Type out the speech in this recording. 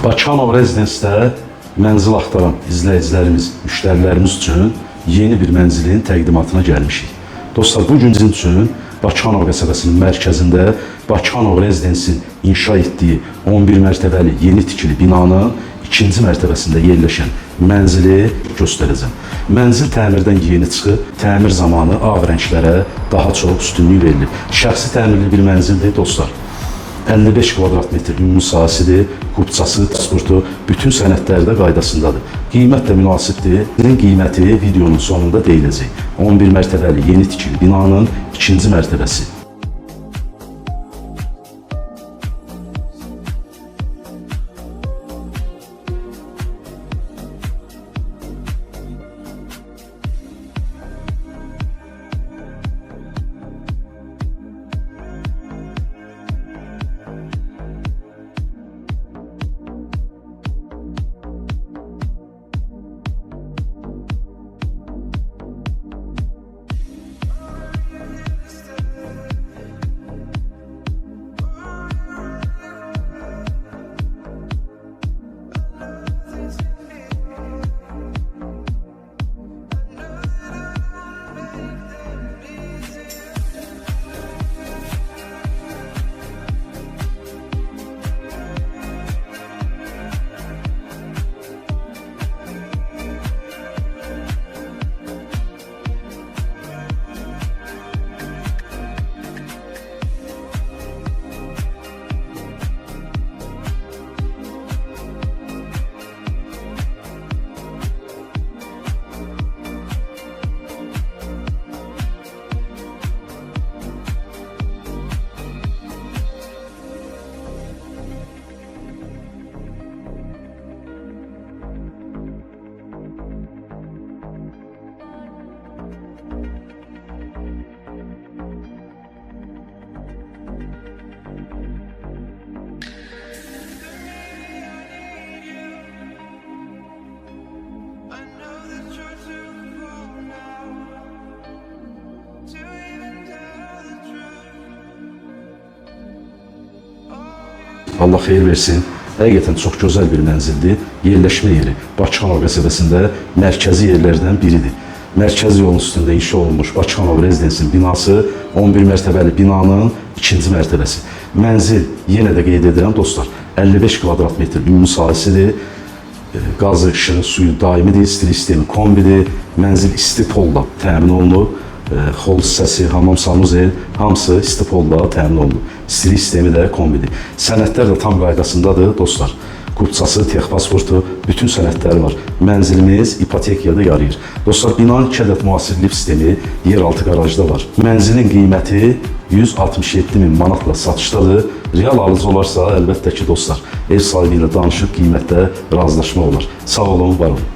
Bakıxanov Rezidence'də mənzil axtaran izləyicilərimiz, müştərilərimiz üçün yeni bir mənzilin təqdimatına gəlmişik. Dostlar, bu gün sizin üçün Bakıxanov qəsəbəsinin mərkəzində Bakıxanov Rezidence'in inşa etdiyi 11 mərtəbəli yeni tikili binanın ikinci mərtəbəsində yerləşən mənzili göstərəcəm. Mənzil təmirdən yeni çıxıb, təmir zamanı ağ rənglərə daha çox üstünlük verilir. Şəxsi təmirli bir mənzildir dostlar. 55 kvadrat metr ümumi sahəsidir, qubçası, pasportu, bütün sənədləri də qaydasındadır. Qiymət də münasibdir. Sizin qiyməti videonun sonunda deyiləcək. 11 mərtəbəli yeni tikili binanın ikinci mərtəbəsi. Allah xeyir versin. Həqiqətən çox gözəl bir mənzildir. Yerləşmə yeri Bakıxanov qəsəbəsində mərkəzi yerlərdən biridir. Mərkəzi yolun üstündə inşa olunmuş Bakıxanov Rezidence'in binası 11 mərtəbəli binanın ikinci mərtəbəsi. Mənzil, yenə də qeyd edirəm dostlar, 55 kvadrat metr ümumi sahəsidir. Qazı, işığı, suyu daimidir, istilik sistemi kombidir. Mənzil isti polla təmin olunub. Xol hissəsi, hamam, sanuzel, hamısı isti polla təmin olunub. İstilik sistemi də kombidir. Sənədlər də tam qaydasındadır dostlar. Qubçası, texpasportu, bütün sənədləri var. Mənzilimiz ipotekaya da yarayır. Dostlar, binanın 2 ədəd müasir lift sistemi yeraltı qarajda var. Mənzilin qiyməti 167.000 manatla satışdadır. Real alıcı olarsa, əlbəttə ki dostlar, ev sahibi ilə danışıb qiymətdə razılaşma olar. Sağ olun, var olun.